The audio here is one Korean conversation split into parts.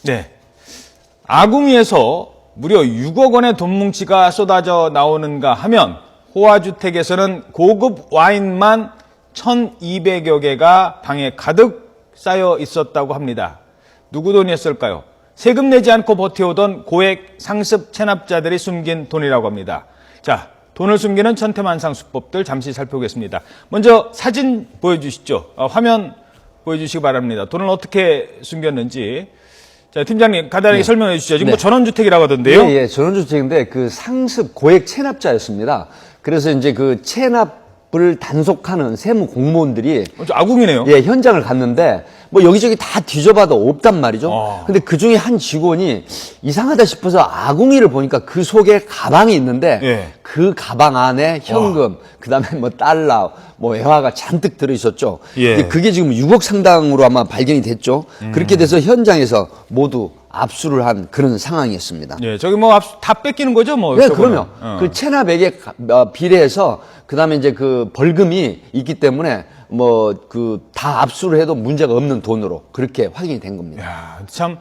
네. 아궁이에서 무려 6억 원의 돈 뭉치가 쏟아져 나오는가 하면 호화주택에서는 고급 와인만 1,200여 개가 방에 가득 쌓여 있었다고 합니다. 누구 돈이었을까요? 세금 내지 않고 버텨오던 고액 상습 체납자들이 숨긴 돈이라고 합니다. 자, 돈을 숨기는 천태만상 수법들 잠시 살펴보겠습니다. 먼저 사진 보여주시죠. 화면 보여주시기 바랍니다. 돈을 어떻게 숨겼는지. 자, 팀장님 간단하게 설명해 주시죠. 지금 뭐 전원주택이라고 하던데요. 예, 전원주택인데 그 상습 고액 체납자였습니다. 그래서 이제 그 체납을 단속하는 세무 공무원들이 아궁이네요. 예, 현장을 갔는데 뭐 여기저기 다 뒤져봐도 없단 말이죠. 근데 그 중에 한 직원이 이상하다 싶어서 아궁이를 보니까 그 속에 가방이 있는데 그 가방 안에 현금, 그다음에 뭐 달러, 뭐 외화가 잔뜩 들어 있었죠. 그게 지금 6억 상당으로 아마 발견이 됐죠. 그렇게 돼서 현장에서 모두 압수를 한 그런 상황이었습니다. 예, 저기 뭐 다 뺏기는 거죠, 뭐. 네, 그럼요. 그 체납액에 비례해서 그다음에 이제 그 벌금이 있기 때문에 뭐 그 다 압수를 해도 문제가 없는 돈으로 그렇게 확인이 된 겁니다. 야, 참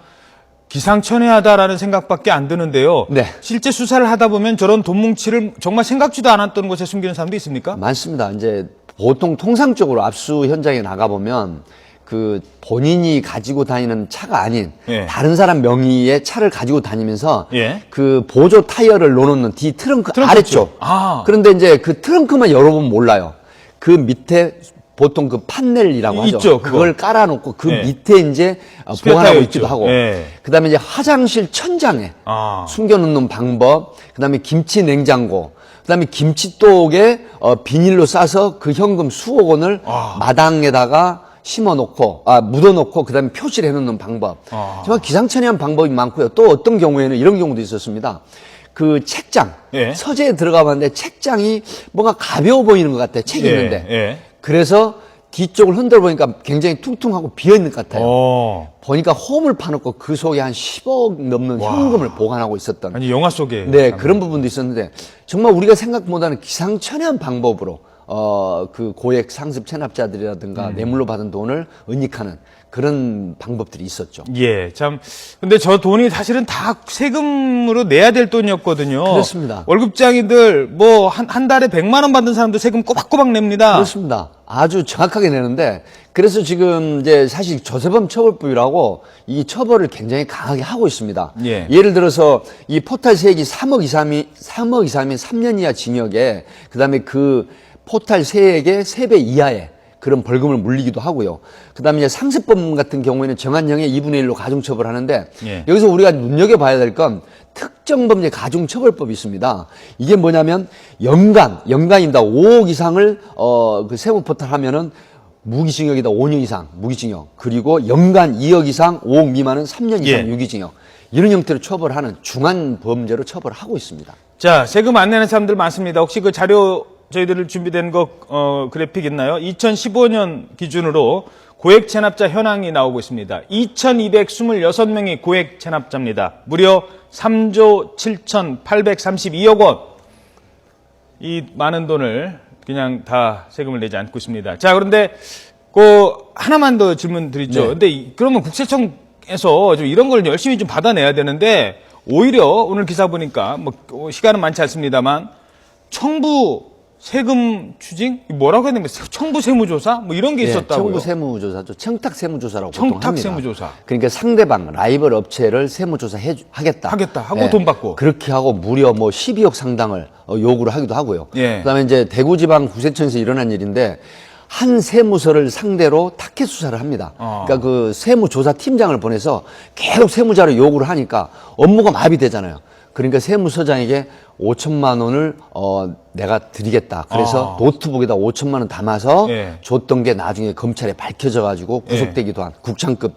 기상천외하다라는 생각밖에 안 드는데요. 네. 실제 수사를 하다 보면 저런 돈 뭉치를 정말 생각지도 않았던 곳에 숨기는 사람도 있습니까? 많습니다. 이제 보통 통상적으로 압수 현장에 나가 보면 그 본인이 가지고 다니는 차가 아닌 다른 사람 명의의 차를 가지고 다니면서 그 보조 타이어를 넣어놓는 뒤 트렁크 아래쪽. 그런데 이제 그 트렁크만 열어보면 몰라요. 그 밑에 보통 그 판넬이라고 하죠. 있죠, 그걸 깔아놓고 그 밑에 이제 보관하고 있기도 하고. 그다음에 이제 화장실 천장에 숨겨놓는 방법. 그다음에 김치 냉장고. 그다음에 김치독에 비닐로 싸서 그 현금 수억 원을 마당에다가 심어놓고, 묻어놓고, 그 다음에 표시를 해놓는 방법. 정말 기상천외한 방법이 많고요. 또 어떤 경우에는 이런 경우도 있었습니다. 그 책장, 서재에 들어가 봤는데 책장이 뭔가 가벼워 보이는 것 같아요. 책이 있는데. 그래서 뒤쪽을 흔들어 보니까 굉장히 퉁퉁하고 비어있는 것 같아요. 보니까 홈을 파놓고 그 속에 한 10억 넘는 현금을 보관하고 있었던. 아니, 영화 속에. 네, 그런 부분도 있었는데, 정말 우리가 생각보다는 기상천외한 방법으로 그 고액 상습 체납자들이라든가 뇌물로 받은 돈을 은닉하는 그런 방법들이 있었죠. 예, 참. 근데 저 돈이 사실은 다 세금으로 내야 될 돈이었거든요. 그렇습니다. 월급장이들 뭐 한 달에 100만 원 받는 사람도 세금 꼬박꼬박 냅니다. 그렇습니다. 아주 정확하게 내는데, 그래서 지금 이제 사실 조세범 처벌법이라고 이 처벌을 굉장히 강하게 하고 있습니다. 예를 들어서 이 포탈 세액이 3억 이상이면 3년 이하 징역에, 그 다음에 그 포탈 세액의 3배 이하의 그런 벌금을 물리기도 하고요. 그 다음에 이제 상습범 같은 경우에는 정한형의 2분의 1로 가중처벌하는데, 여기서 우리가 눈여겨봐야 될 건 특정범죄 가중처벌법이 있습니다. 이게 뭐냐면 연간입니다. 5억 이상을 그 세무 포탈 하면은 무기징역이다 5년 이상 무기징역, 그리고 연간 2억 이상 5억 미만은 3년 이상 유기징역, 이런 형태로 처벌하는 중한 범죄로 처벌하고 있습니다. 자, 세금 안 내는 사람들 많습니다. 혹시 그 자료 저희들 준비된 거 그래픽 있나요? 2015년 기준으로 고액 체납자 현황이 나오고 있습니다. 2,226명이 고액 체납자입니다. 무려 3조 7,832억 원. 이 많은 돈을 그냥 다 세금을 내지 않고 있습니다. 자, 그런데 그 하나만 더 질문 드리죠. 근데 그러면 국세청에서 좀 이런 걸 열심히 좀 받아내야 되는데, 오히려 오늘 기사 보니까 뭐 시간은 많지 않습니다만 청부 세금 추징? 뭐라고 해야 됩니까? 청부 세무조사? 뭐 이런 게 있었다고요? 청부 세무조사죠. 청탁 세무조사라고 보통 합니다. 청탁 세무조사. 그러니까 상대방, 라이벌 업체를 세무조사 하겠다 하고 돈 받고. 그렇게 하고 무려 뭐 12억 상당을 요구를 하기도 하고요. 그다음에 이제 대구지방구세청에서 일어난 일인데, 한 세무서를 상대로 타켓 수사를 합니다. 그러니까 그 세무조사 팀장을 보내서 계속 세무자료 요구를 하니까 업무가 마비되잖아요. 그러니까 세무서장에게 5천만 원을 내가 드리겠다. 그래서 노트북에다 5천만 원 담아서 줬던 게 나중에 검찰에 밝혀져 가지고 구속되기도 한 국장급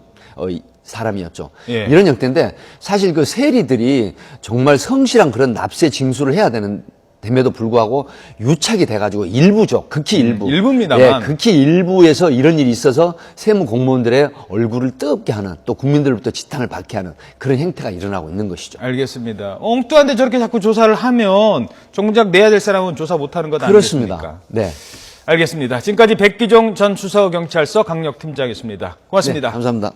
사람이었죠. 이런 형태인데, 사실 그 세리들이 정말 성실한 그런 납세 징수를 해야 됨에도 불구하고 유착이 돼가지고 일부죠. 극히 일부. 일부입니다만. 극히 일부에서 이런 일이 있어서 세무 공무원들의 얼굴을 뜨겁게 하는, 또 국민들로부터 지탄을 받게 하는 그런 행태가 일어나고 있는 것이죠. 알겠습니다. 엉뚱한데 저렇게 자꾸 조사를 하면 정작 내야 될 사람은 조사 못하는 것 아니겠습니까? 그렇습니다. 네. 알겠습니다. 지금까지 백기종 전 수서경찰서 강력팀장이었습니다. 고맙습니다. 네, 감사합니다.